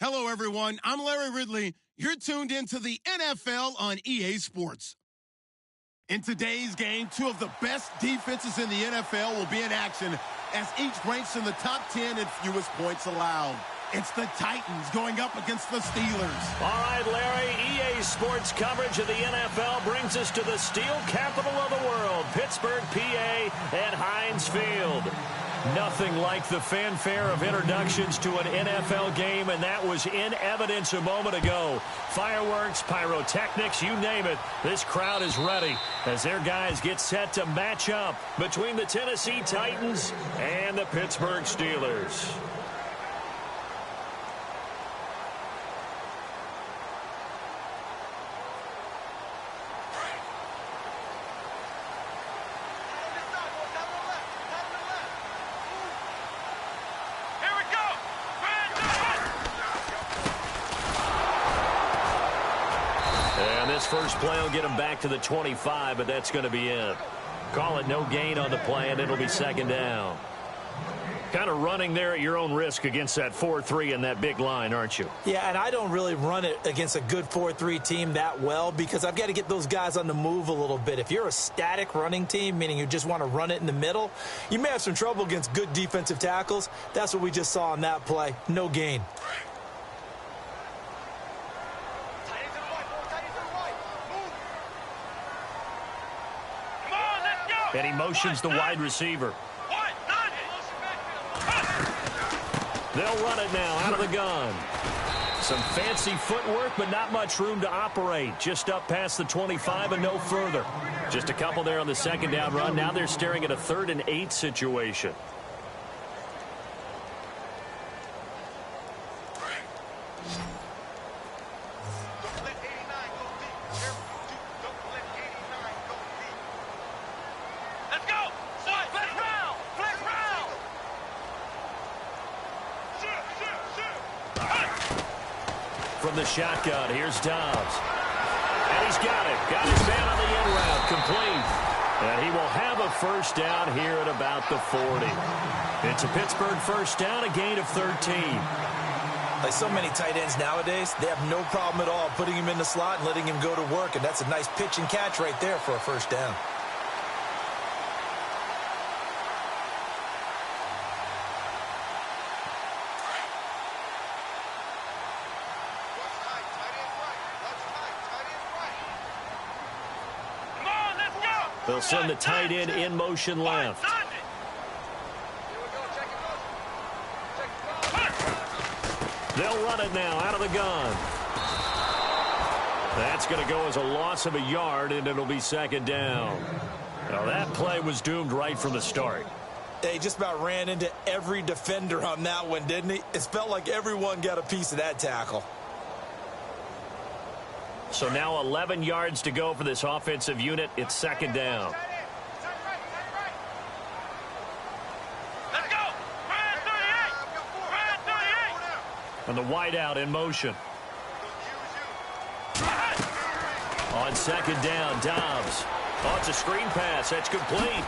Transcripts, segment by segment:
Hello, everyone. I'm Larry Ridley. You're tuned into the NFL on EA Sports. In today's game, two of the best defenses in the NFL will be in action as each ranks in the top 10 in fewest points allowed. It's the Titans going up against the Steelers. All right, Larry, EA Sports coverage of the NFL brings us to the steel capital of the world, Pittsburgh, PA, at Heinz Field. Nothing like the fanfare of introductions to an NFL game, and that was in evidence a moment ago. Fireworks, pyrotechnics, you name it. This crowd is ready as their guys get set to match up between the Tennessee Titans and the Pittsburgh Steelers. First play will get him back to the 25, but that's going to be it. Call it no gain on the play, and it'll be second down. Kind of running there at your own risk against that 4-3 and that big line, aren't you? Yeah, and I don't really run it against a good 4-3 team that well because I've got to get those guys on the move a little bit. If you're a static running team, meaning you just want to run it in the middle, you may have some trouble against good defensive tackles. That's what we just saw on that play. No gain. And he motions the wide receiver. They'll run it now out of the gun. Some fancy footwork, but not much room to operate. Just up past the 25 and no further. Just a couple there on the second down run. Now they're staring at a 3rd and 8 situation. From the shotgun, here's Dobbs. And he's got it. Got his man on the end route, complete. And he will have a first down here at about the 40. It's a Pittsburgh first down, a gain of 13. Like so many tight ends nowadays, they have no problem at all putting him in the slot and letting him go to work. And that's a nice pitch and catch right there for a first down. They'll send the tight end in motion left. They'll run it now out of the gun. That's going to go as a loss of a yard, and it'll be second down. Now that play was doomed right from the start. He just about ran into every defender on that one, didn't he? It felt like everyone got a piece of that tackle. So now 11 yards to go for this offensive unit. It's second down. Let's go. Brad 38. Brad 38. And the wideout in motion. On second down, Dobbs. Oh, it's a screen pass. That's complete.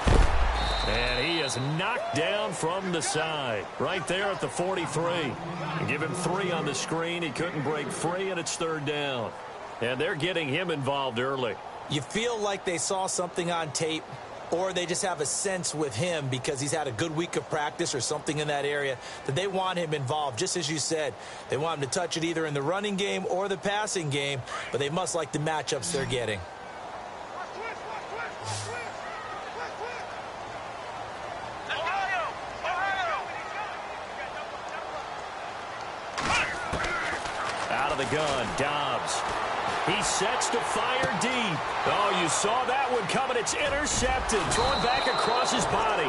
And he is knocked down from the side. Right there at the 43. And give him 3 on the screen. He couldn't break free, and it's third down. And they're getting him involved early. You feel like they saw something on tape, or they just have a sense with him because he's had a good week of practice or something in that area that they want him involved. Just as you said, they want him to touch it either in the running game or the passing game, but they must like the matchups they're getting. Out of the gun, Dobbs. He sets to fire deep. Oh, you saw that one coming. It's intercepted. Thrown back across his body.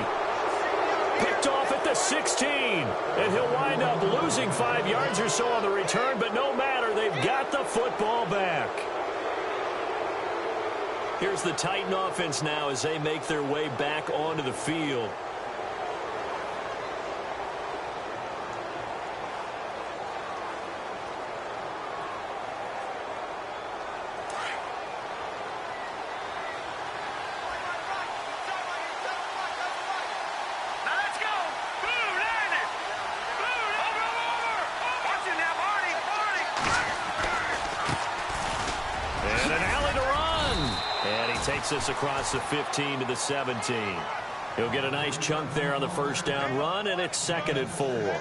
Picked off at the 16. And he'll wind up losing 5 yards or so on the return, but no matter. They've got the football back. Here's the Titan offense now as they make their way back onto the field. Now let's go. Blue, Landon. Blue, over. Watch it now, Barney. Takes us across the 15 to the 17. He'll get a nice chunk there on the first down run, and it's 2nd and 4.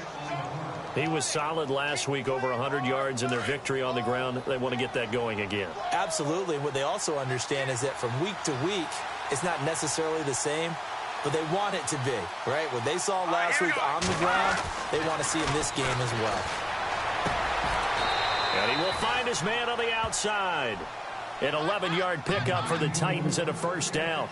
He was solid last week, over 100 yards in their victory on the ground. They want to get that going again. Absolutely. What they also understand is that from week to week, it's not necessarily the same, but they want it to be, right? What they saw last week on the ground, they want to see in this game as well. And he will find his man on the outside. An 11-yard pickup for the Titans and a first down.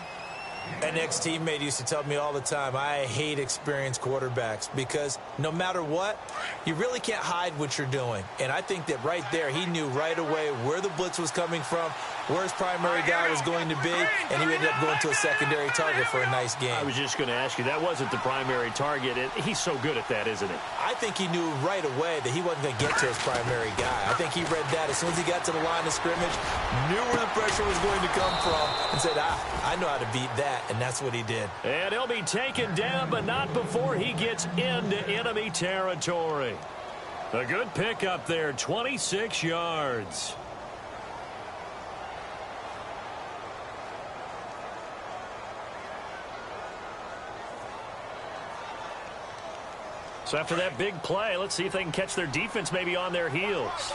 An ex-teammate used to tell me all the time, I hate experienced quarterbacks because no matter what, you really can't hide what you're doing. And I think that right there, he knew right away where the blitz was coming from, where his primary guy was going to be, and he ended up going to a secondary target for a nice game. I was just going to ask you, that wasn't the primary target. He's so good at that, isn't he? I think he knew right away that he wasn't going to get to his primary guy. I think he read that as soon as he got to the line of scrimmage, knew where the pressure was going to come from, and said, I know how to beat that. And that's what he did. And he'll be taken down, but not before he gets into enemy territory. A good pickup there, 26 yards. So after that big play, let's see if they can catch their defense maybe on their heels.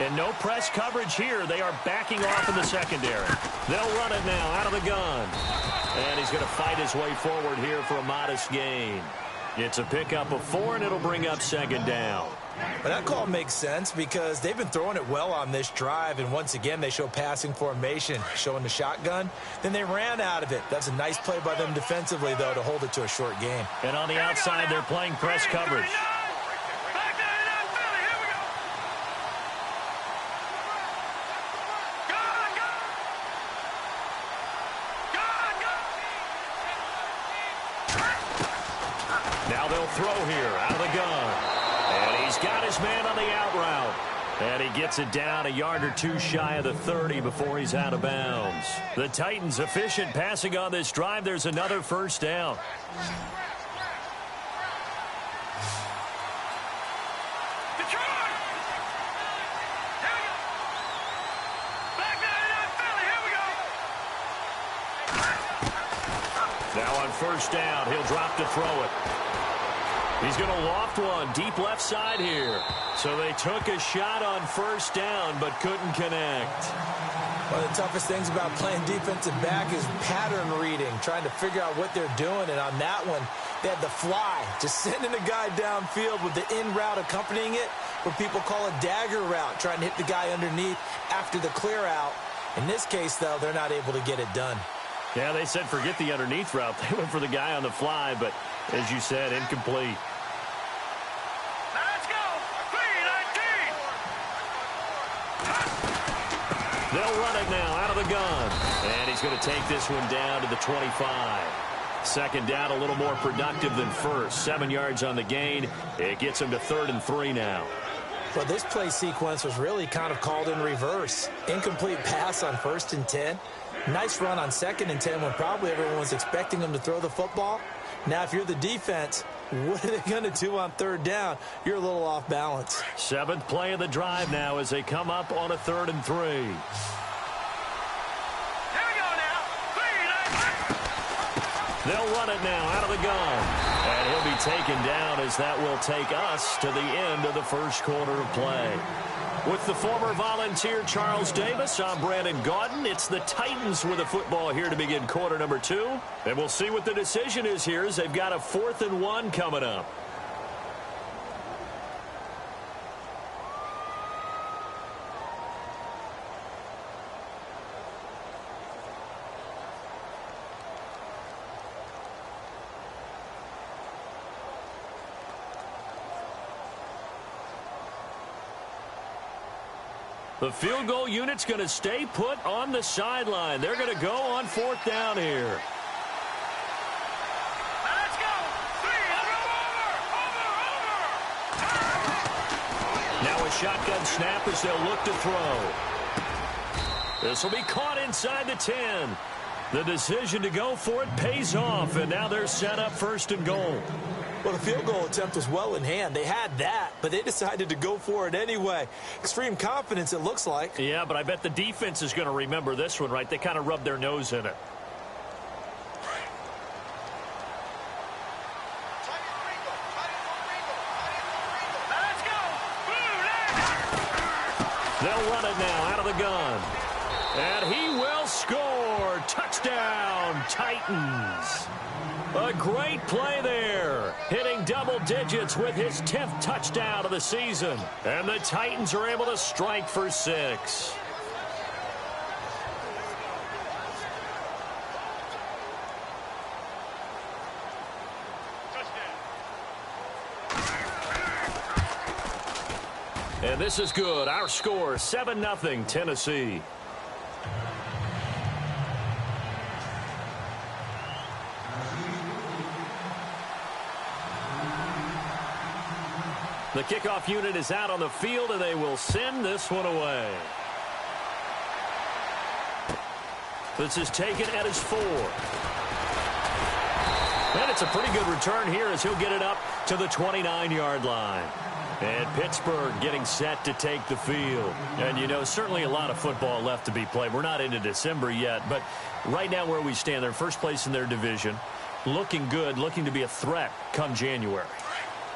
And no press coverage here. They are backing off in the secondary. They'll run it now out of the gun. And he's going to fight his way forward here for a modest gain. It's a pickup of 4, and it'll bring up 2nd down. But that call makes sense because they've been throwing it well on this drive, and once again they show passing formation, showing the shotgun. Then they ran out of it. That's a nice play by them defensively, though, to hold it to a short game. And on the outside, they're playing press coverage. Throw here out of the gun. And he's got his man on the out route. And he gets it down a yard or two shy of the 30 before he's out of bounds. The Titans efficient passing on this drive. There's another first down. Now on first down, he'll drop to throw it. He's going to loft one deep left side here. So they took a shot on first down but couldn't connect. One of the toughest things about playing defensive back is pattern reading, trying to figure out what they're doing. And on that one, they had the fly, just sending a guy downfield with the in route accompanying it, what people call a dagger route, trying to hit the guy underneath after the clear out. In this case, though, they're not able to get it done. Yeah, they said forget the underneath route. They went for the guy on the fly, but as you said, incomplete. Let's go. 3-19. They'll run it now out of the gun. And he's going to take this one down to the 25. Second down, a little more productive than first. 7 yards on the gain. It gets him to 3rd and 3 now. Well, this play sequence was really kind of called in reverse. Incomplete pass on 1st and 10. Nice run on 2nd and 10 when probably everyone was expecting him to throw the football. Now, if you're the defense, what are they going to do on 3rd down? You're a little off balance. 7th play of the drive now as they come up on a 3rd and 3. Here we go now. 3-19. They'll run it now out of the gun. And he'll be taken down as that will take us to the end of the first quarter of play. With the former Volunteer Charles Davis, I'm Brandon Gaudin. It's the Titans with the football here to begin quarter number 2. And we'll see what the decision is here as they've got a 4th and 1 coming up. The field goal unit's going to stay put on the sideline. They're going to go on 4th down here. Let's go. 3. Over. Now a shotgun snap as they'll look to throw. This will be caught inside the 10. The decision to go for it pays off, and now they're set up 1st and goal. Well, the field goal attempt was well in hand. They had that, but they decided to go for it anyway. Extreme confidence, it looks like. Yeah, but I bet the defense is going to remember this one, right? They kind of rubbed their nose in it. Let's go. They'll run it now out of the gun. And he will score. Touchdown, Titans. A great play there. Hitting double digits with his 10th touchdown of the season. And the Titans are able to strike for 6. And this is good. Our score, 7-0 Tennessee. The kickoff unit is out on the field, and they will send this one away. This is taken at his 4. And it's a pretty good return here as he'll get it up to the 29-yard line. And Pittsburgh getting set to take the field. And, you know, certainly a lot of football left to be played. We're not into December yet, but right now where we stand, they're first place in their division. Looking good, looking to be a threat come January.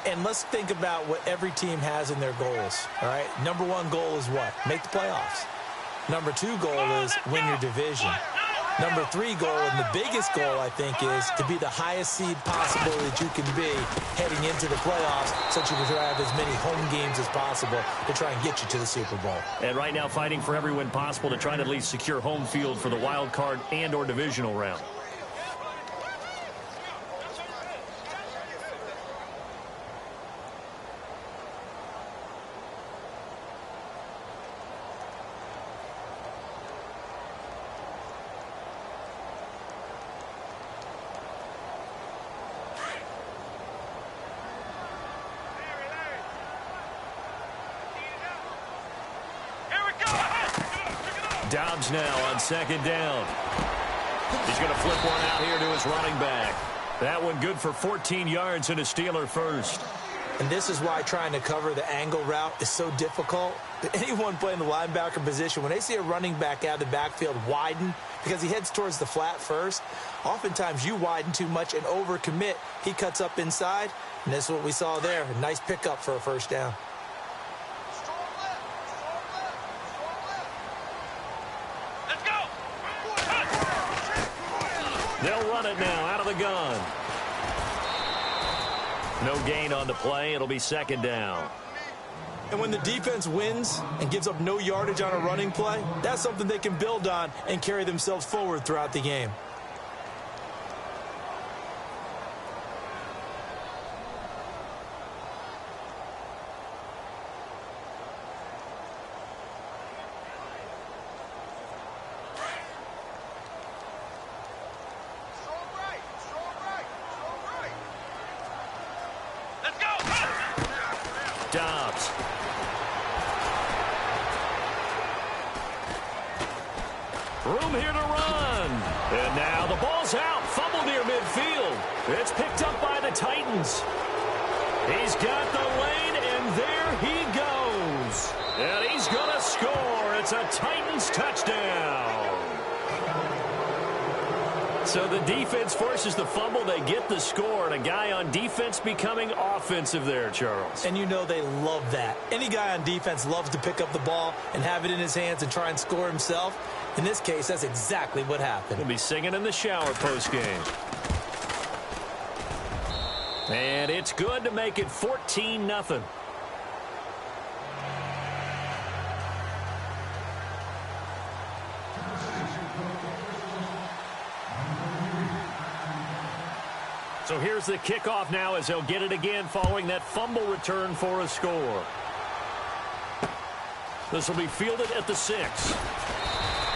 And let's think about what every team has in their goals, all right? Number 1 goal is what? Make the playoffs. Number 2 goal is win your division. Number 3 goal, and the biggest goal, I think, is to be the highest seed possible that you can be heading into the playoffs so that you can have as many home games as possible to try and get you to the Super Bowl. And right now fighting for every win possible to try to at least secure home field for the wild card and or divisional round. Dobbs now on 2nd down. He's going to flip one out here to his running back. That one good for 14 yards and a Steeler first. And this is why trying to cover the angle route is so difficult. Anyone playing the linebacker position, when they see a running back out of the backfield widen because he heads towards the flat first, oftentimes you widen too much and overcommit. He cuts up inside, and this is what we saw there. A nice pickup for a 1st down. They'll run it now out of the gun. No gain on the play. It'll be 2nd down. And when the defense wins and gives up no yardage on a running play, that's something they can build on and carry themselves forward throughout the game. Dobbs. Room here to run. And now the ball's out. Fumble near midfield. It's picked up by the Titans. He's got the lane, and there he goes. And he's going to score. It's a Titans touchdown. So the defense forces the fumble. They get the score, and a guy on defense becoming offensive there, Charles. And you know they love that. Any guy on defense loves to pick up the ball and have it in his hands and try and score himself. In this case, that's exactly what happened. He'll be singing in the shower postgame. And it's good to make it 14-0. So here's the kickoff now as they'll get it again following that fumble return for a score. This will be fielded at the 6.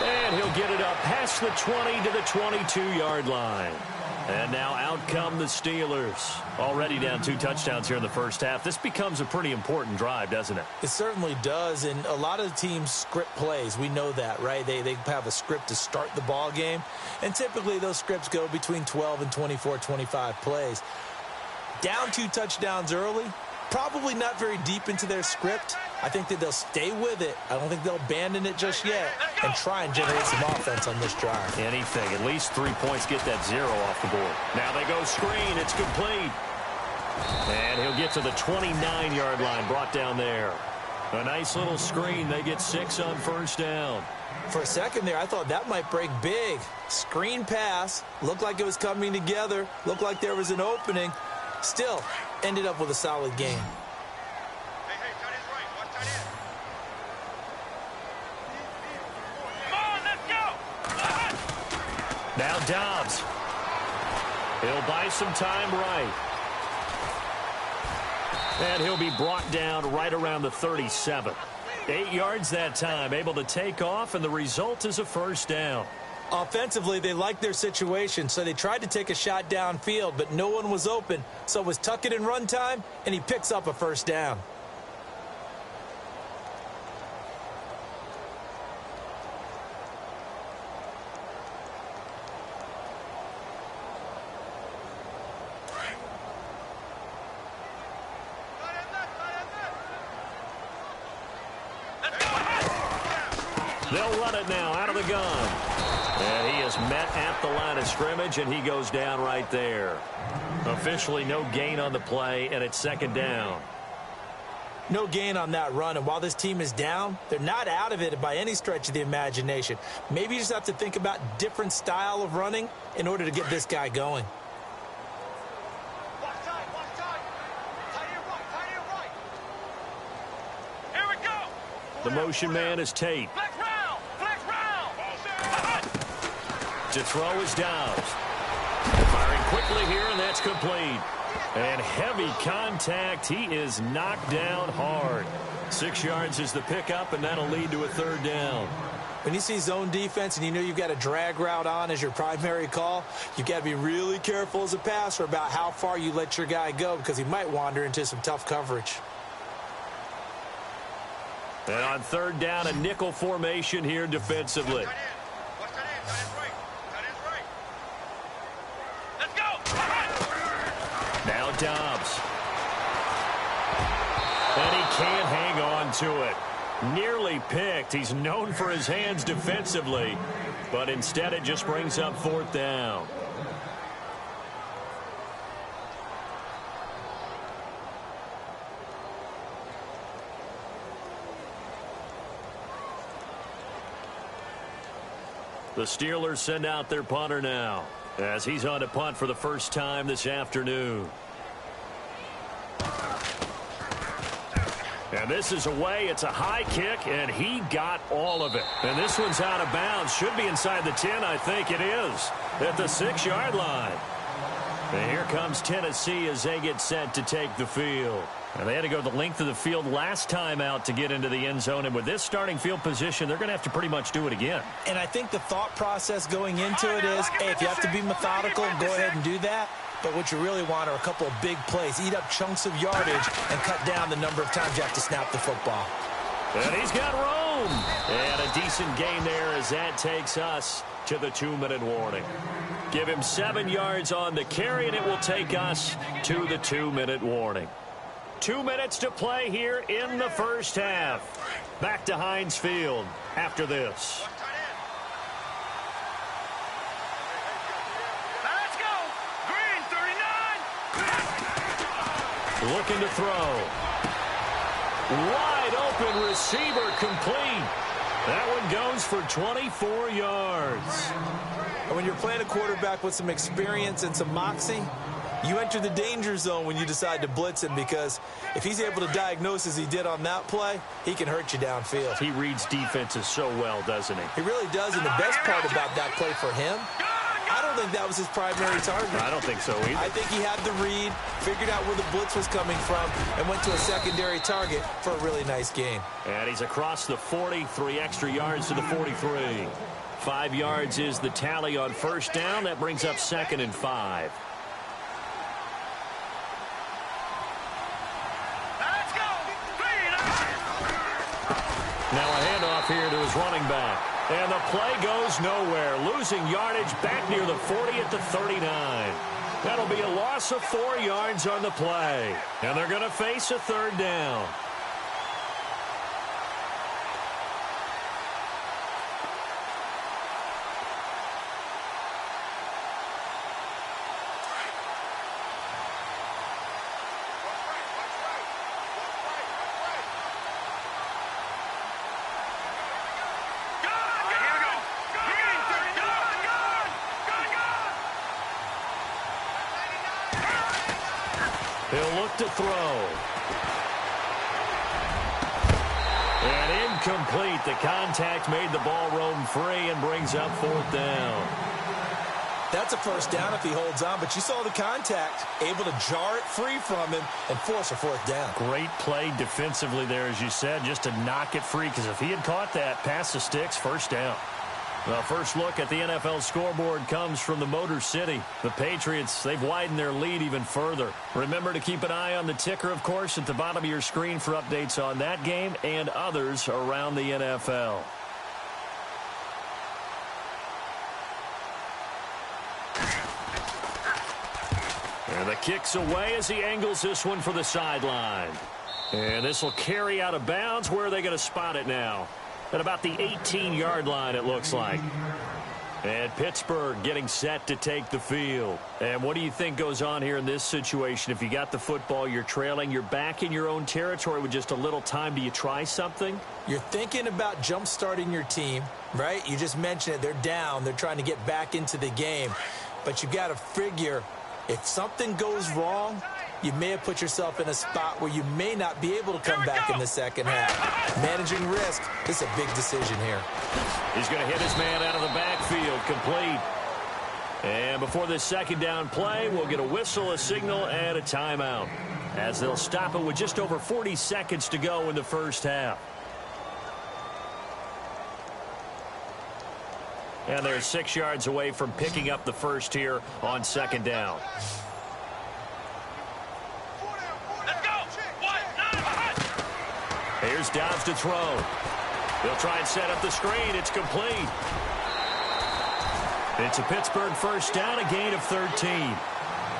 And he'll get it up past the 20 to the 22-yard line. And now out come the Steelers. Already down 2 touchdowns here in the first half. This becomes a pretty important drive, doesn't it? It certainly does, and a lot of teams script plays. We know that, right? They have a script to start the ball game, and typically those scripts go between 12 and 24, 25 plays. Down 2 touchdowns early, probably not very deep into their script. I think that they'll stay with it. I don't think they'll abandon it just yet and try and generate some offense on this drive. Anything. At least 3 points, get that 0 off the board. Now they go screen. It's complete. And he'll get to the 29-yard line, brought down there. A nice little screen. They get 6 on first down. For a second there, I thought that might break big. Screen pass. Looked like it was coming together. Looked like there was an opening. Still, ended up with a solid game. Now Dobbs. He'll buy some time right. And he'll be brought down right around the 37. 8 yards that time, able to take off, and the result is a first down. Offensively, they liked their situation, so they tried to take a shot downfield, but no one was open. So it was tuck it and run time, and he picks up a first down. They'll run it now out of the gun. And he is met at the line of scrimmage, and he goes down right there. Officially no gain on the play, and it's second down. No gain on that run, and while this team is down, they're not out of it by any stretch of the imagination. Maybe you just have to think about different style of running in order to get this guy going. Here we go. The motion man is Tate. Flex round. To throw is Dobbs. Firing quickly here, and that's complete. And heavy contact. He is knocked down hard. 6 yards is the pickup, and that'll lead to a third down. When you see zone defense and you know you've got a drag route on as your primary call, you've got to be really careful as a passer about how far you let your guy go because he might wander into some tough coverage. And on third down, a nickel formation here defensively. Now Dobbs. And he can't hang on to it. Nearly picked. He's known for his hands defensively, but instead it just brings up fourth down. The Steelers send out their punter now as he's on to punt for the first time this afternoon. And this is away. It's a high kick, and he got all of it. And this one's out of bounds. Should be inside the 10, I think it is, at the 6-yard line. And here comes Tennessee as they get set to take the field. And they had to go the length of the field last time out to get into the end zone. And with this starting field position, they're going to have to pretty much do it again. And I think the thought process going into it is, hey, if you have to be methodical, go ahead and do that. But what you really want are a couple of big plays. Eat up chunks of yardage and cut down the number of times you have to snap the football. And he's got room. And a decent gain there as that takes us to the 2-minute warning. Give him 7 yards on the carry, and it will take us to the 2-minute warning. 2 minutes to play here in the first half. Back to Heinz Field after this. Let's go. Green, 39. Looking to throw. Wide open receiver complete. That one goes for 24 yards. And when you're playing a quarterback with some experience and some moxie, you enter the danger zone when you decide to blitz him, because if he's able to diagnose as he did on that play, he can hurt you downfield. He reads defenses so well, doesn't he? He really does, and the best part about that play for him, I don't think that was his primary target. I don't think so either. I think he had the read, figured out where the blitz was coming from, and went to a secondary target for a really nice gain. And he's across the 40, 3 extra yards to the 43. 5 yards is the tally on first down. That brings up 2nd and 5. Let's go. Now a handoff here to his running back. And the play goes nowhere. Losing yardage back near the 40 at the 39. That'll be a loss of 4 yards on the play. And they're going to face a 3rd down. He'll look to throw. And incomplete. The contact made the ball roam free and brings up 4th down. That's a first down if he holds on, but you saw the contact, able to jar it free from him and force a 4th down. Great play defensively there, as you said, just to knock it free, because if he had caught that, pass the sticks, 1st down. Well, first look at the NFL scoreboard comes from the Motor City. The Patriots, they've widened their lead even further. Remember to keep an eye on the ticker, of course, at the bottom of your screen for updates on that game and others around the NFL. And the kick's away as he angles this one for the sideline. And this will carry out of bounds. Where are they going to spot it now? At about the 18-yard line, it looks like. And Pittsburgh getting set to take the field. And what do you think goes on here in this situation? If you got the football, you're trailing, you're back in your own territory with just a little time. Do you try something? You're thinking about jump-starting your team, right? You just mentioned it. They're down. They're trying to get back into the game. But you got to figure if something goes wrong, you may have put yourself in a spot where you may not be able to come back in the second half. Managing risk is a big decision here. He's going to hit his man out of the backfield, complete. And before this 2nd down play, we'll get a whistle, a signal, and a timeout, as they'll stop it with just over 40 seconds to go in the first half. And they're 6 yards away from picking up the first here on 2nd down. Here's Dobbs to throw. They'll try and set up the screen. It's complete. It's a Pittsburgh first down, a gain of 13.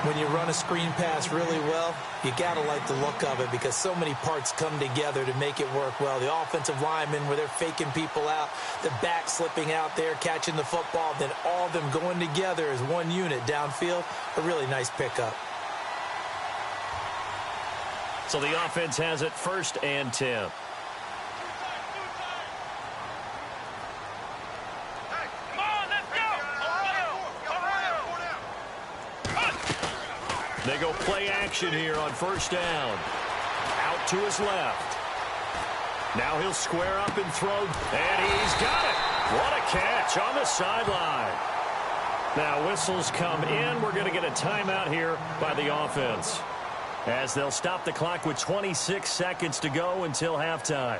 When you run a screen pass really well, you got to like the look of it because so many parts come together to make it work well. The offensive linemen, where they're faking people out, the back slipping out there, catching the football, then all of them going together as one unit downfield. A really nice pickup. So the offense has it 1st and 10. They go play action here on 1st down. Out to his left. Now he'll square up and throw, and he's got it. What a catch on the sideline. Now whistles come in. We're going to get a timeout here by the offense, as they'll stop the clock with 26 seconds to go until halftime.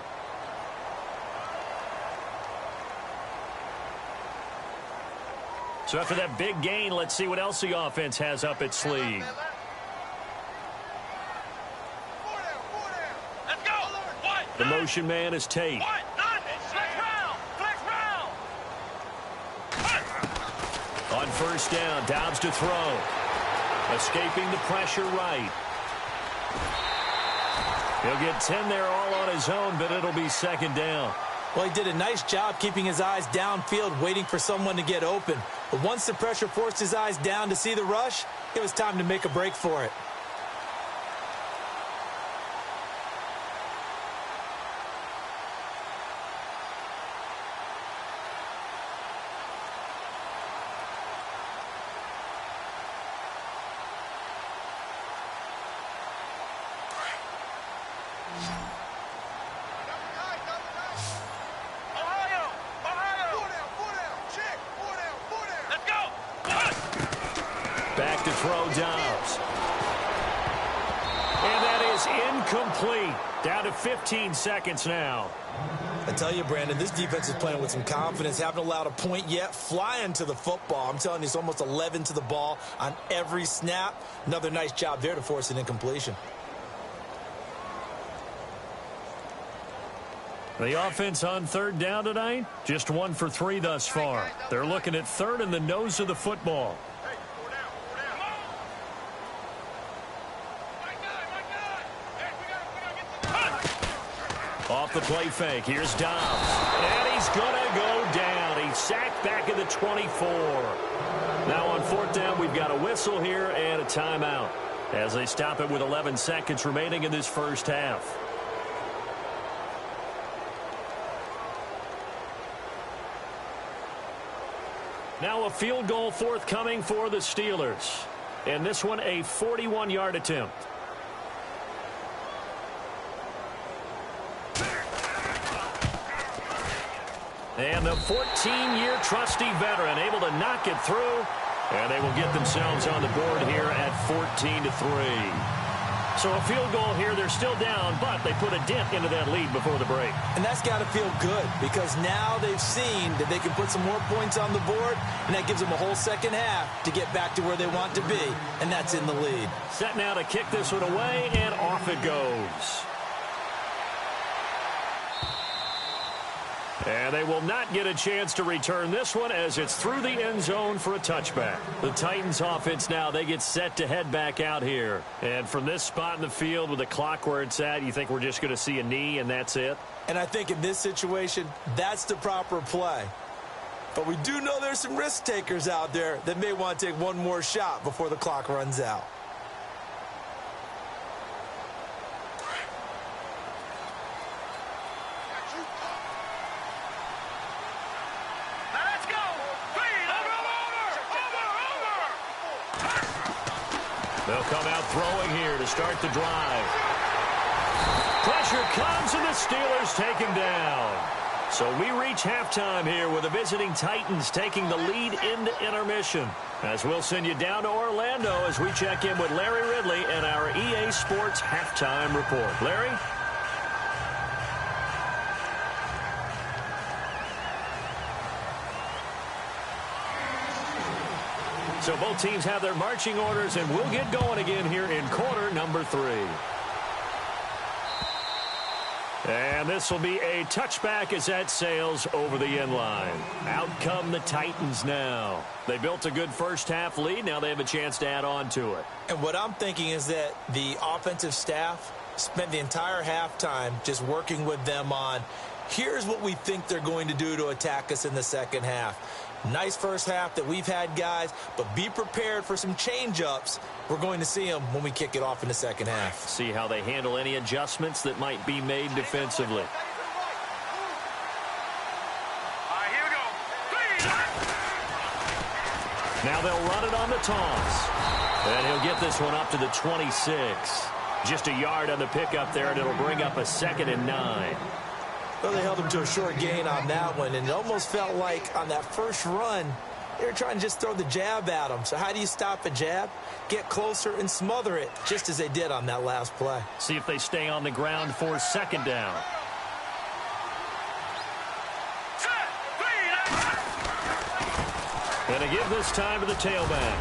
So after that big gain, let's see what else the offense has up its sleeve. Let's go. The motion man is Tate. On 1st down, Dobbs to throw. Escaping the pressure right. He'll get 10 there all on his own, but it'll be 2nd down. Well, he did a nice job keeping his eyes downfield, waiting for someone to get open. But once the pressure forced his eyes down to see the rush, it was time to make a break for it. Back to throw, Dobbs. And that is incomplete. Down to 15 seconds now. I tell you, Brandon, this defense is playing with some confidence. Haven't allowed a point yet. Flying to the football. I'm telling you, it's almost 11 to the ball on every snap. Another nice job there to force an incompletion. The offense on third down tonight, just 1 for 3 thus far. They're looking at third in the nose of the football. Off the play fake, here's Dobbs. And he's going to go down. He's sacked back at the 24. Now on fourth down, we've got a whistle here and a timeout as they stop it with 11 seconds remaining in this first half. Now a field goal forthcoming for the Steelers. And this one a 41-yard attempt. And the 14-year trusty veteran able to knock it through. And they will get themselves on the board here at 14-3. So a field goal here, they're still down, but they put a dent into that lead before the break. And that's got to feel good because now they've seen that they can put some more points on the board, and that gives them a whole second half to get back to where they want to be, and that's in the lead. Set now to kick this one away, and off it goes. And they will not get a chance to return this one as it's through the end zone for a touchback. The Titans offense now, they get set to head back out here. And from this spot in the field with the clock where it's at, you think we're just going to see a knee and that's it? And I think in this situation, that's the proper play. But we do know there's some risk takers out there that may want to take one more shot before the clock runs out. They'll come out throwing here to start the drive. Pressure comes and the Steelers take him down. So we reach halftime here with the visiting Titans taking the lead into intermission. As we'll send you down to Orlando as we check in with Larry Ridley and our EA Sports halftime report. Larry? So both teams have their marching orders, and we'll get going again here in quarter number 3. And this will be a touchback as that sails over the end line. Out come the Titans now. They built a good first half lead. Now they have a chance to add on to it. And what I'm thinking is that the offensive staff spent the entire halftime just working with them on, here's what we think they're going to do to attack us in the second half. Nice first half that we've had, guys, but be prepared for some change-ups. We're going to see them when we kick it off in the second half. See how they handle any adjustments that might be made defensively. All right, here we go. Now they'll run it on the toss. And he'll get this one up to the 26. Just a yard on the pickup there, and it'll bring up a 2nd and 9. Well, they held him to a short gain on that one, and it almost felt like on that first run, they were trying to just throw the jab at him. So how do you stop a jab? Get closer and smother it, just as they did on that last play. See if they stay on the ground for 2nd down. And to give this time to the tailback.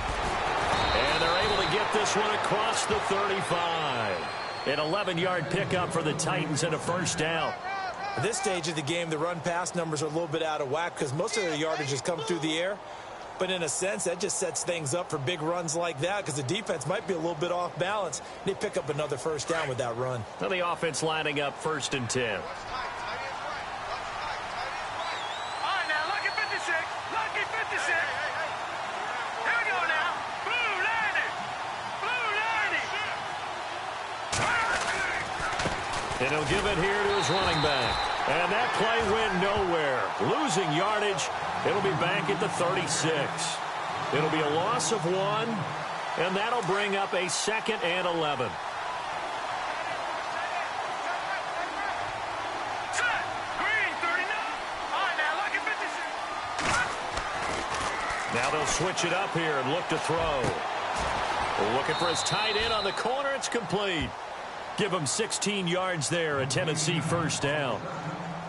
And they're able to get this one across the 35. An 11-yard pickup for the Titans and a first down. At this stage of the game, the run-pass numbers are a little bit out of whack because most of their yardage has come through the air. But in a sense, that just sets things up for big runs like that because the defense might be a little bit off balance. They pick up another first down with that run. Now the offense lining up 1st and 10. All right, now, lucky 56. Lucky 56. Here we go now. Blue 90. Blue 90. And he'll give it here to his running back. And that play went nowhere. Losing yardage. It'll be back at the 36. It'll be a loss of 1, and that'll bring up a 2nd and 11. Set. Green 39. All right, now, lucky 56. Now they'll switch it up here and look to throw. Looking for his tight end on the corner. It's complete. Give him 16 yards there, a Tennessee first down.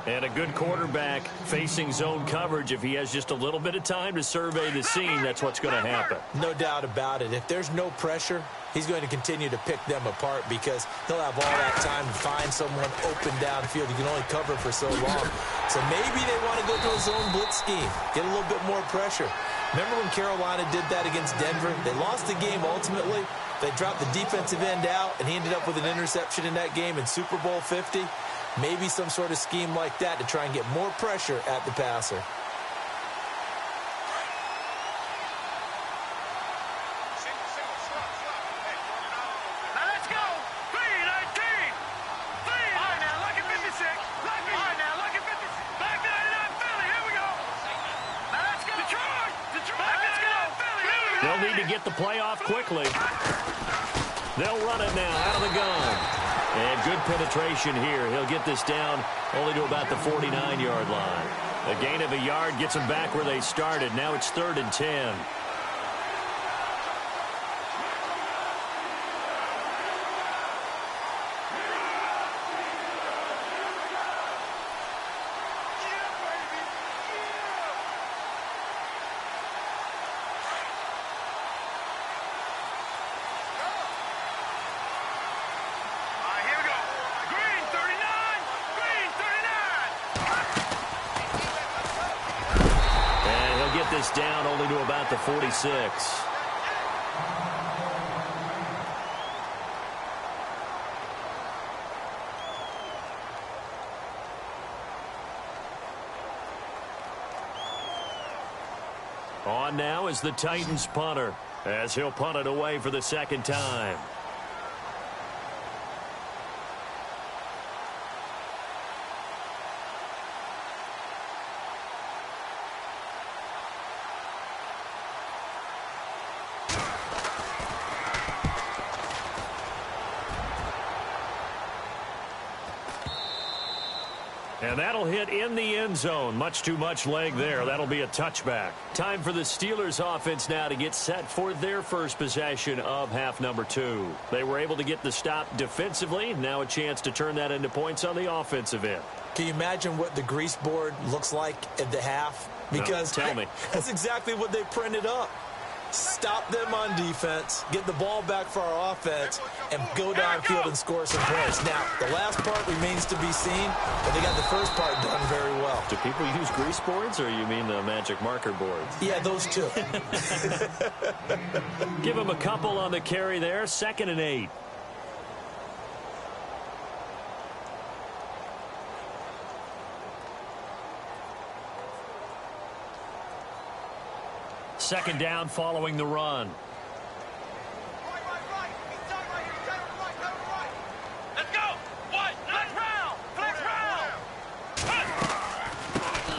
And a good quarterback facing zone coverage. If he has just a little bit of time to survey the scene, that's what's going to happen. No doubt about it. If there's no pressure, he's going to continue to pick them apart because he'll have all that time to find someone open downfield. You can only cover for so long. So maybe they want to go to a zone blitz scheme, get a little bit more pressure. Remember when Carolina did that against Denver? They lost the game ultimately. They dropped the defensive end out, and he ended up with an interception in that game in Super Bowl 50. Maybe some sort of scheme like that to try and get more pressure at the passer. Now let's go. 3-19. 3. All right, now look at 56. All right, now look at 56. Back to 99 Philly. Here we go. Now let's go. Detroit. Now let's go. Philly. Here we go. They'll need to get the play off quickly. They'll run it now out of the gun. And good penetration here. He'll get this down only to about the 49-yard line. A gain of a yard gets them back where they started. Now it's 3rd and 10. This down only to about the 46. On now is the Titans punter as he'll punt it away for the second time. And that'll hit in the end zone. Much too much leg there. That'll be a touchback. Time for the Steelers offense now to get set for their first possession of half number 2. They were able to get the stop defensively. Now a chance to turn that into points on the offensive end. Can you imagine what the grease board looks like at the half? Because no, tell me. That's exactly what they printed up. Stop them on defense, get the ball back for our offense, and go downfield and score some points. Now, the last part remains to be seen, but they got the first part done very well. Do people use grease boards, or you mean the magic marker boards? Yeah, those two. Give him a couple on the carry there. 2nd and 8. Second down following the run. Let's go. What? Flex round. Flex round.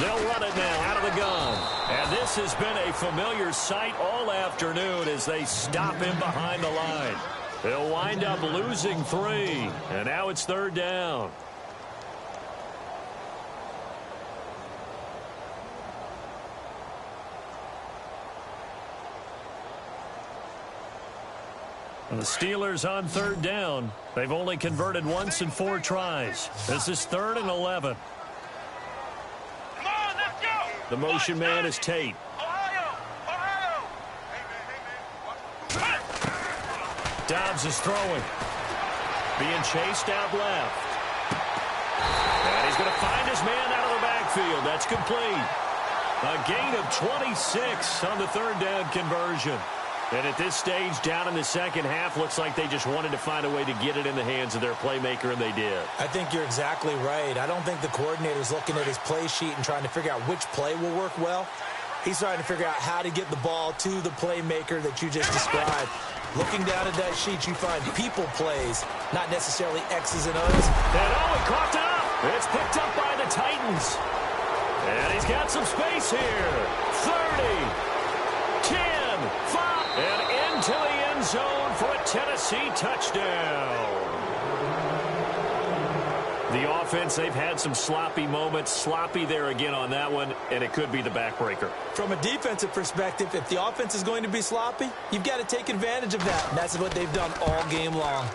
They'll run it now out of the gun. And this has been a familiar sight all afternoon as they stop him behind the line. They'll wind up losing 3. And now it's 3rd down. And the Steelers on 3rd down. They've only converted once in 4 tries. This is 3rd and 11. Come on, let's go. The motion man is Tate. Ohio. Dobbs is throwing. Being chased out left. And he's going to find his man out of the backfield. That's complete. A gain of 26 on the 3rd down conversion. And at this stage, down in the second half, looks like they just wanted to find a way to get it in the hands of their playmaker, and they did. I think you're exactly right. I don't think the coordinator's looking at his play sheet and trying to figure out which play will work well. He's trying to figure out how to get the ball to the playmaker that you just described. Looking down at that sheet, you find people plays, not necessarily X's and O's. And he caught it up. It's picked up by the Titans. And he's got some space here. 30, 10, 5. And into the end zone for a Tennessee touchdown. The offense, they've had some sloppy moments. Sloppy there again on that one, and it could be the backbreaker. From a defensive perspective, if the offense is going to be sloppy, you've got to take advantage of that. And that's what they've done all game long.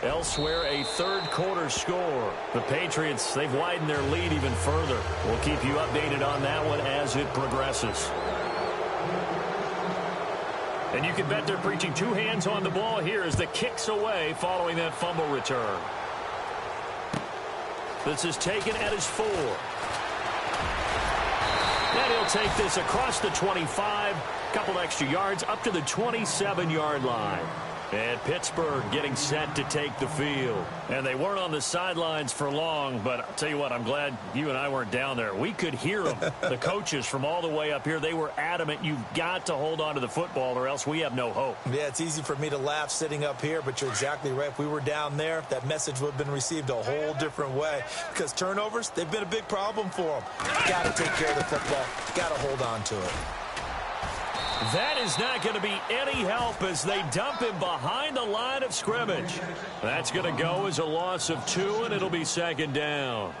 Elsewhere, a third-quarter score. The Patriots, they've widened their lead even further. We'll keep you updated on that one as it progresses. And you can bet they're preaching two hands on the ball here as the kick's away following that fumble return. This is taken at his 4. And he'll take this across the 25, couple extra yards up to the 27-yard line. And Pittsburgh getting set to take the field. And they weren't on the sidelines for long, but I'll tell you what, I'm glad you and I weren't down there. We could hear them. The coaches from all the way up here, they were adamant, you've got to hold on to the football or else we have no hope. Yeah, it's easy for me to laugh sitting up here, but you're exactly right. If we were down there, that message would have been received a whole different way. Because turnovers, they've been a big problem for them. Got to take care of the football. Got to hold on to it. That is not going to be any help as they dump him behind the line of scrimmage. That's going to go as a loss of 2, and it'll be second down.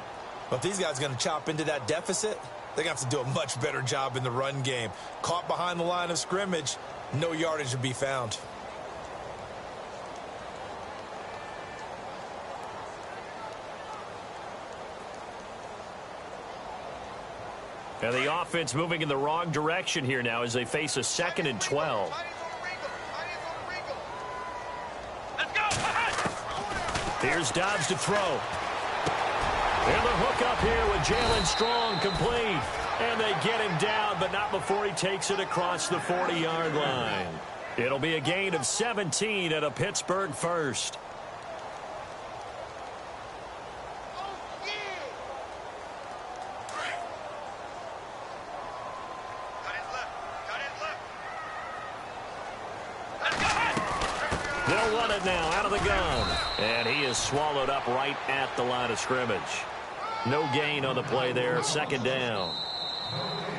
But if these guys are going to chop into that deficit, they're going to have to do a much better job in the run game. Caught behind the line of scrimmage, no yardage to be found. And the offense moving in the wrong direction here now as they face a 2nd and 12. Here's Dobbs to throw. And the hook up here with Jalen Strong complete. And they get him down, but not before he takes it across the 40-yard line. It'll be a gain of 17 at a Pittsburgh first. They'll run it now out of the gun. And he is swallowed up right at the line of scrimmage. No gain on the play there. Second down.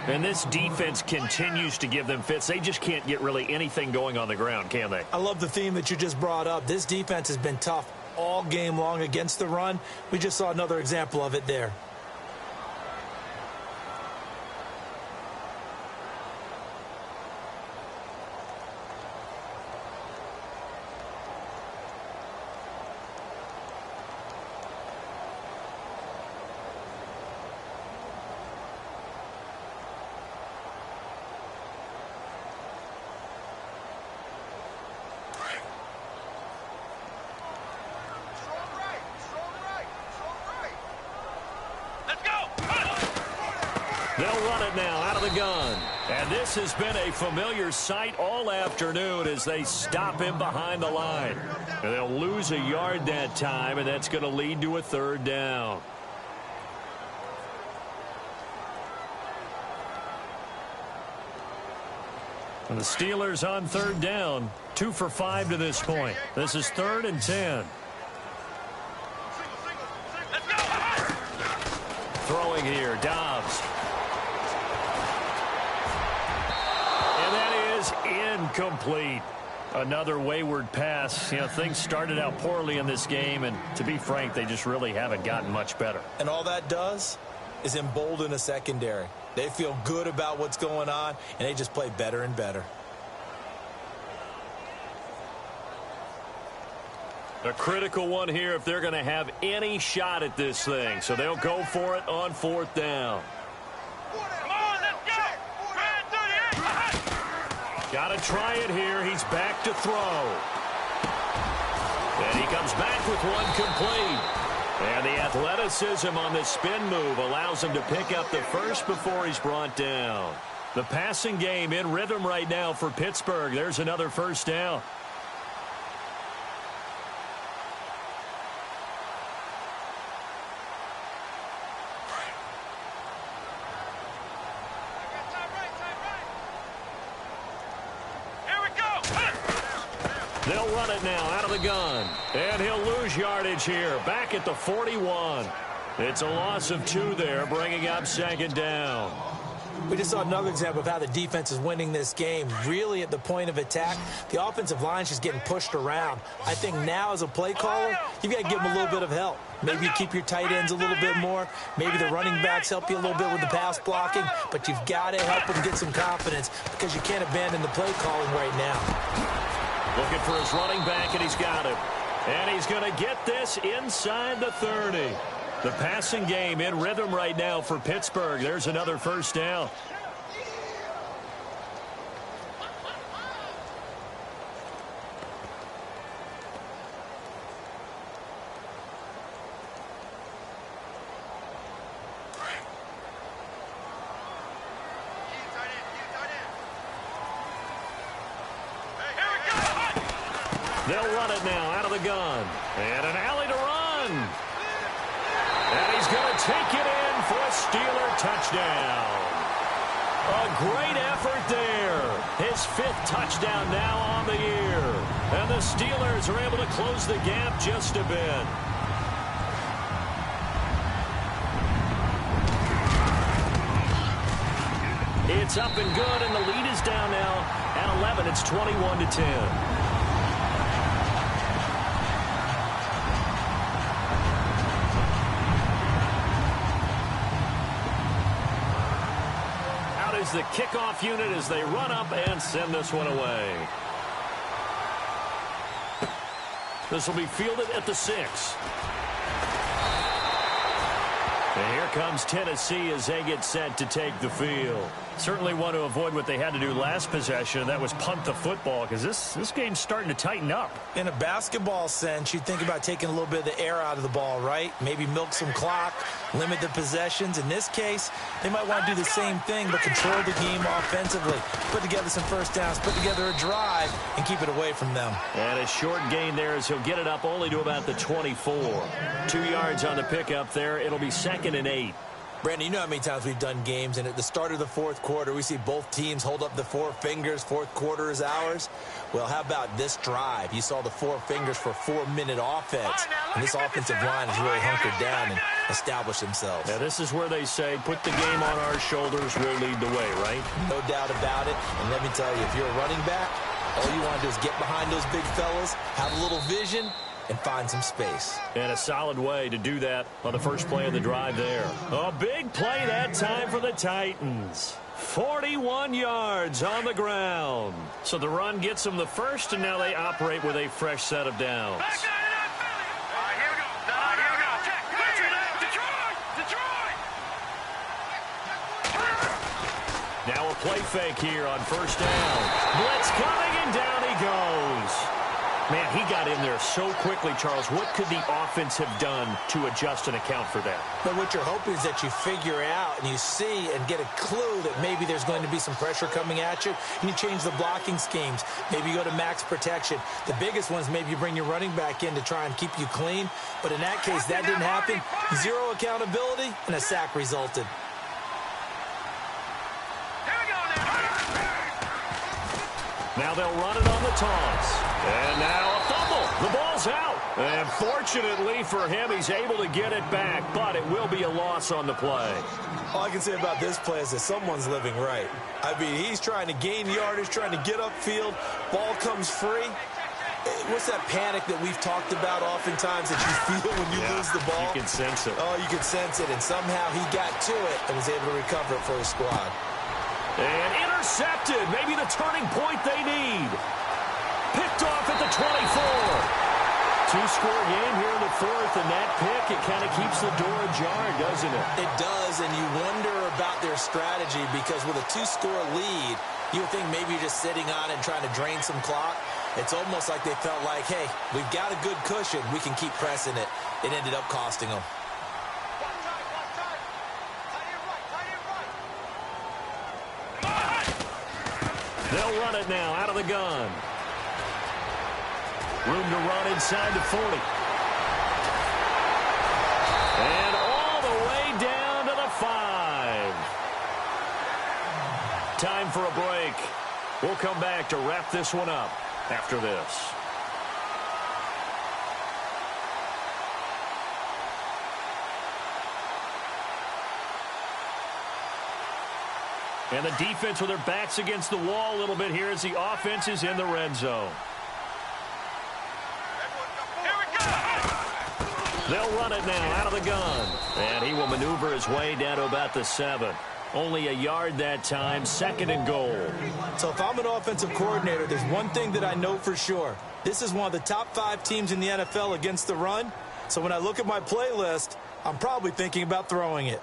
And this defense continues to give them fits. They just can't get really anything going on the ground, can they? I love the theme that you just brought up. This defense has been tough all game long against the run. We just saw another example of it there. They'll run it now out of the gun. And this has been a familiar sight all afternoon as they stop him behind the line. And they'll lose a yard that time, and that's going to lead to a third down. And the Steelers on third down, 2 for 5 to this point. This is 3rd and 10. Throwing here, Dobbs. Incomplete. Another wayward pass. You know, things started out poorly in this game, and to be frank, they just really haven't gotten much better. And all that does is embolden a secondary. They feel good about what's going on, and they just play better and better. A critical one here if they're going to have any shot at this thing. So they'll go for it on 4th down. Got to try it here. He's back to throw. And he comes back with one complete. And the athleticism on this spin move allows him to pick up the first before he's brought down. The passing game in rhythm right now for Pittsburgh. There's another first down. They'll run it now out of the gun. And he'll lose yardage here. Back at the 41. It's a loss of 2 there, bringing up second down. We just saw another example of how the defense is winning this game. Really at the point of attack, the offensive line's just getting pushed around. I think now as a play caller, you've got to give them a little bit of help. Maybe you keep your tight ends a little bit more. Maybe the running backs help you a little bit with the pass blocking. But you've got to help them get some confidence because you can't abandon the play calling right now. Looking for his running back, and he's got him. And he's going to get this inside the 30. The passing game in rhythm right now for Pittsburgh. There's another first down. They'll run it now out of the gun. And an alley to run. And he's going to take it in for a Steeler touchdown. A great effort there. His 5th touchdown now on the year. And the Steelers are able to close the gap just a bit. It's up and good, and the lead is down now at 11. It's 21-10. The kickoff unit as they run up and send this one away. This will be fielded at the 6. And here comes Tennessee as they get set to take the field. Certainly want to avoid what they had to do last possession. That was punt the football, because this game's starting to tighten up. In a basketball sense, you think about taking a little bit of the air out of the ball, right? Maybe milk some clock, limit the possessions. In this case, they might want to do the same thing, but control the game offensively. Put together some first downs, put together a drive, and keep it away from them. And a short gain there as he'll get it up only to about the 24. 2 yards on the pickup there. It'll be 2nd and 8. Brandon, you know how many times we've done games, and at the start of the 4th quarter, we see both teams hold up the 4 fingers, 4th quarter is ours. Well, how about this drive? You saw the 4 fingers for 4-minute offense, and this offensive line has really hunkered down and established themselves. Yeah, this is where they say, put the game on our shoulders, we'll lead the way, right? No doubt about it, and let me tell you, if you're a running back, all you want to do is get behind those big fellas, have a little vision, and find some space. And a solid way to do that on the first play of the drive there. A big play that time for the Titans. 41 yards on the ground. So the run gets them the first, and now they operate with a fresh set of downs. Now a play fake here on first down. Blitz coming, and down he goes. Man, he got in there so quickly, Charles. What could the offense have done to adjust and account for that? But what you're hoping is that you figure out and you see and get a clue that maybe there's going to be some pressure coming at you, and you change the blocking schemes. Maybe you go to max protection. The biggest one is maybe you bring your running back in to try and keep you clean. But in that case, that didn't happen. 0 accountability, and a sack resulted. Now they'll run it on the toss. And now a fumble. The ball's out. And fortunately for him, he's able to get it back, but it will be a loss on the play. All I can say about this play is that someone's living right. I mean, he's trying to gain yardage, trying to get upfield. Ball comes free. What's that panic that we've talked about oftentimes that you feel when you lose the ball? You can sense it. Oh, you can sense it. And somehow he got to it and was able to recover it for his squad. And intercepted. Maybe the turning point they need. Picked off at the 24. 2-score game here in the 4th, and that pick, it kind of keeps the door ajar, doesn't it? It does, and you wonder about their strategy because with a 2-score lead, you would think maybe you're just sitting on it and trying to drain some clock. It's almost like they felt like, hey, we've got a good cushion. We can keep pressing it. It ended up costing them. They'll run it now out of the gun. Room to run inside the 40. And all the way down to the 5. Time for a break. We'll come back to wrap this one up after this. And the defense with their backs against the wall a little bit here as the offense is in the red zone. They'll run it now out of the gun. And he will maneuver his way down to about the 7. Only a yard that time, 2nd and goal. So if I'm an offensive coordinator, there's one thing that I know for sure. This is one of the top 5 teams in the NFL against the run. So when I look at my playlist, I'm probably thinking about throwing it.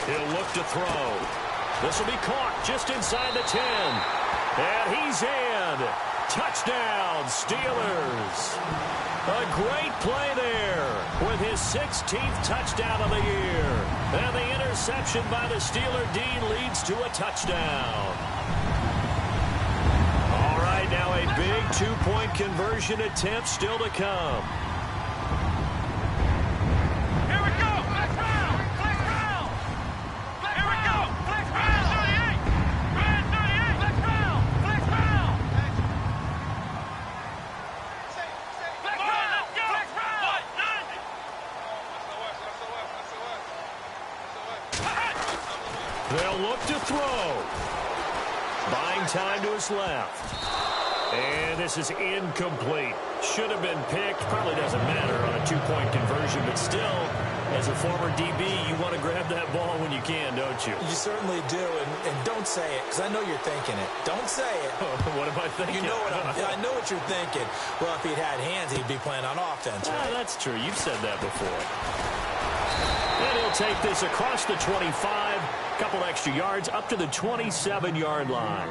He'll look to throw. This will be caught just inside the 10. And he's in. Touchdown, Steelers. A great play there with his 16th touchdown of the year. And the interception by the Steeler D leads to a touchdown. All right, now a big 2-point conversion attempt still to come. They'll look to throw. Buying time to his left. And this is incomplete. Should have been picked. Probably doesn't matter on a 2-point conversion, but still, as a former DB, you want to grab that ball when you can, don't you? You certainly do, and don't say it, because I know you're thinking it. Don't say it. What am I thinking? You know what I know what you're thinking. Well, if he'd had hands, he'd be playing on offense, right? That's true. You've said that before. And he'll take this across the 25, couple extra yards up to the 27-yard line.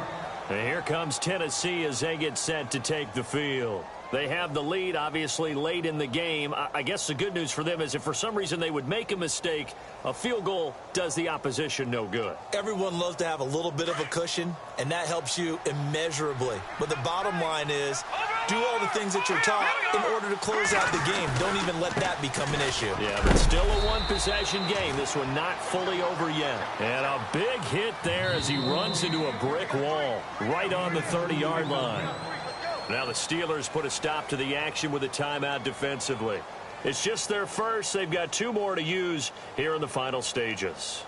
And here comes Tennessee as they get set to take the field. They have the lead, obviously, late in the game. I guess the good news for them is if for some reason they would make a mistake, a field goal does the opposition no good. Everyone loves to have a little bit of a cushion, and that helps you immeasurably. But the bottom line is, do all the things that you're taught in order to close out the game. Don't even let that become an issue. Yeah, but still a one-possession game. This one not fully over yet. And a big hit there as he runs into a brick wall right on the 30-yard line. Now the Steelers put a stop to the action with a timeout defensively. It's just their first. They've got 2 more to use here in the final stages.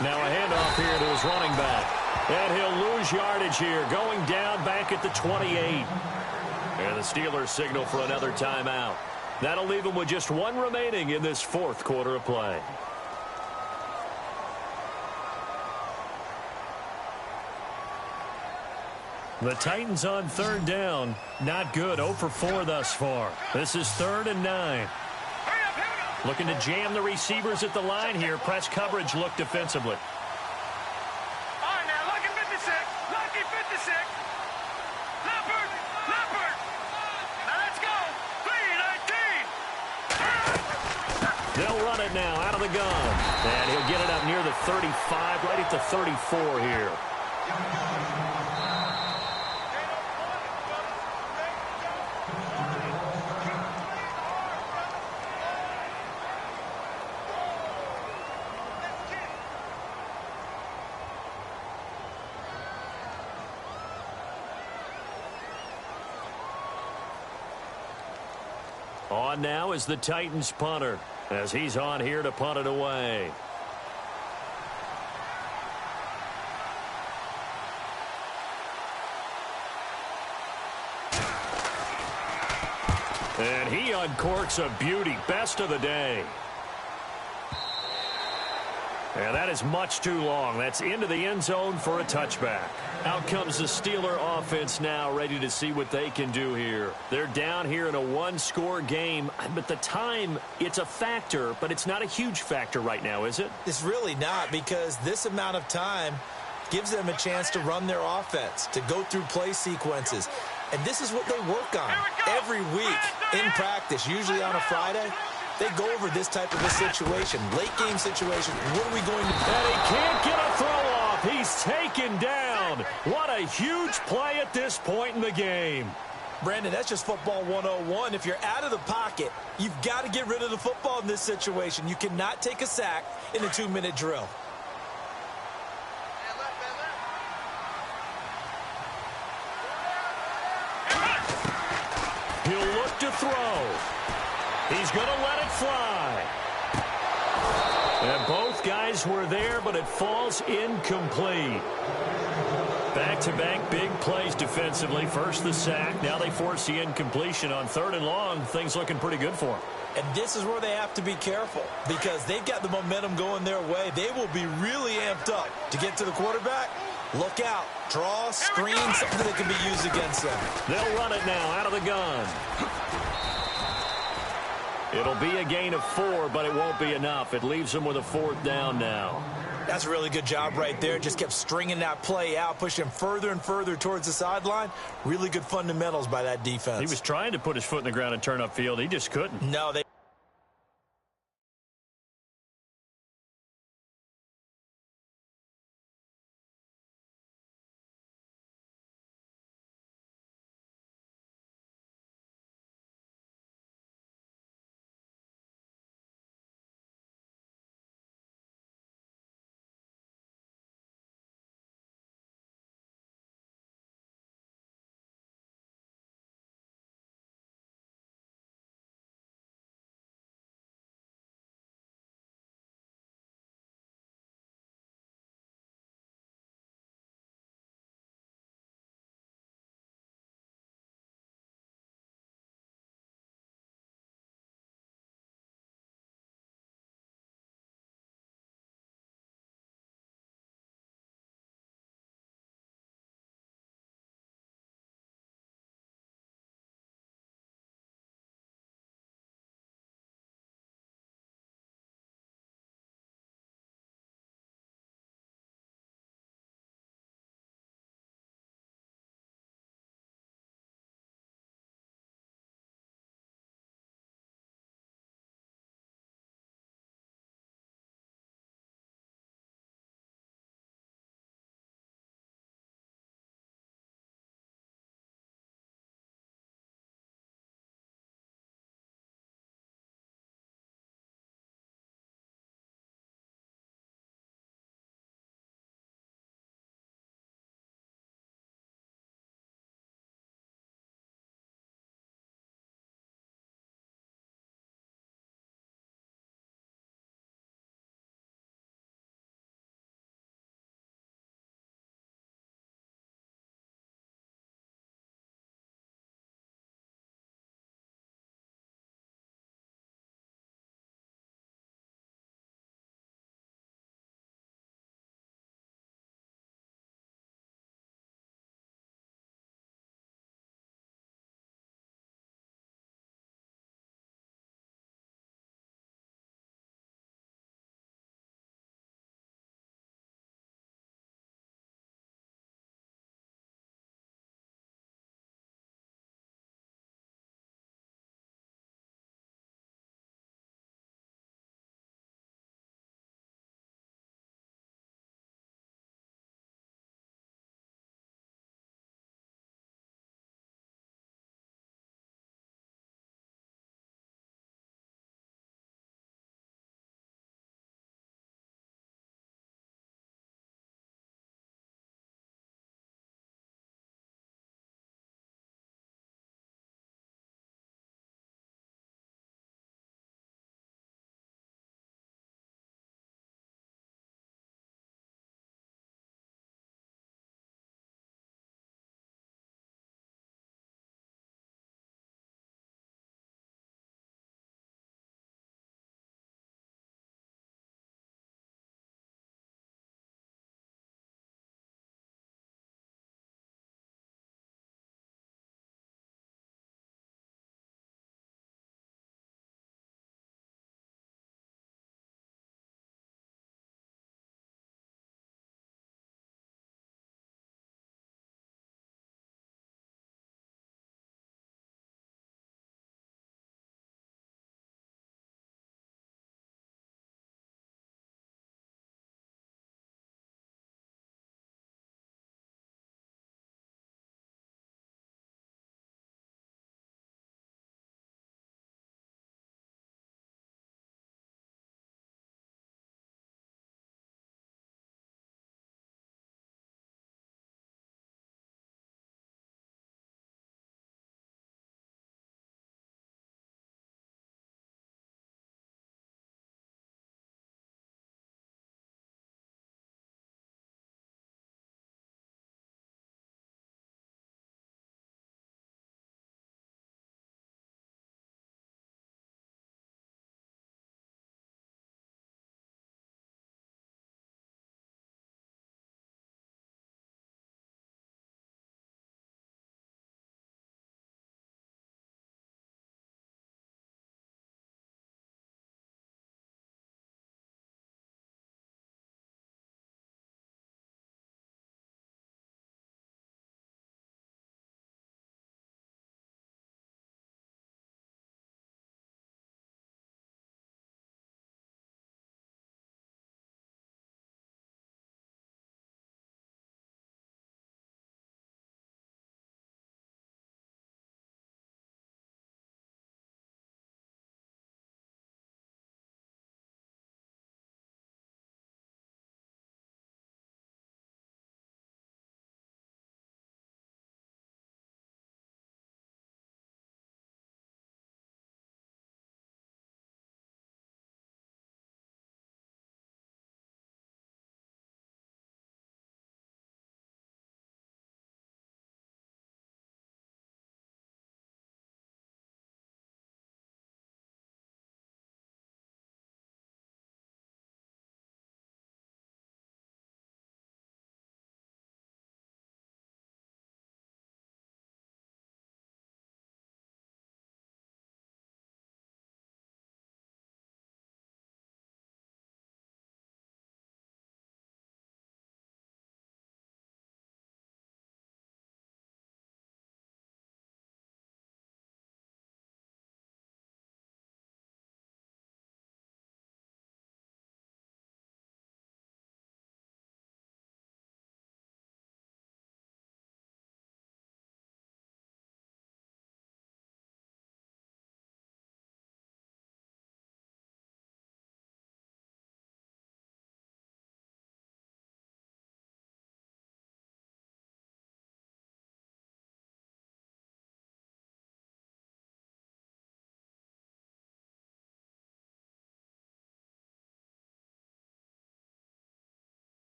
Now a handoff here to his running back. And he'll lose yardage here, going down back at the 28. And the Steelers signal for another timeout. That'll leave them with just 1 remaining in this 4th quarter of play. The Titans on 3rd down. Not good. 0 for 4 thus far. This is 3rd and 9. Looking to jam the receivers at the line here. Press coverage look defensively. They'll run it now out of the gun. And he'll get it up near the 35, right at the 34 here. On now is the Titans punter, as he's on here to punt it away. And he uncorks a beauty. Best of the day. And that is much too long. That's into the end zone for a touchback. Out comes the Steeler offense now, ready to see what they can do here. They're down here in a 1-score game, but the time, it's a factor, but it's not a huge factor right now, is it? It's really not, because this amount of time gives them a chance to run their offense, to go through play sequences. And this is what they work on every week in practice, usually on a Friday. They go over this type of a situation, late game situation. What are we going to do? And he can't get a throw off. He's taken down. What a huge play at this point in the game. Brandon, that's just football 101. If you're out of the pocket, you've got to get rid of the football in this situation. You cannot take a sack in a 2-minute drill. He'll look to throw. He's going to let it fly. And both guys were there, but it falls incomplete. Back-to-back big plays defensively. First the sack. Now they force the incompletion on 3rd and long. Things looking pretty good for them. And this is where they have to be careful because they've got the momentum going their way. They will be really amped up to get to the quarterback. Look out. Draw, screen, something that can be used against them. They'll run it now out of the gun. It'll be a gain of 4, but it won't be enough. It leaves them with a 4th down now. That's a really good job right there. Just kept stringing that play out, pushing further and further towards the sideline. Really good fundamentals by that defense. He was trying to put his foot in the ground and turn upfield. He just couldn't. No, they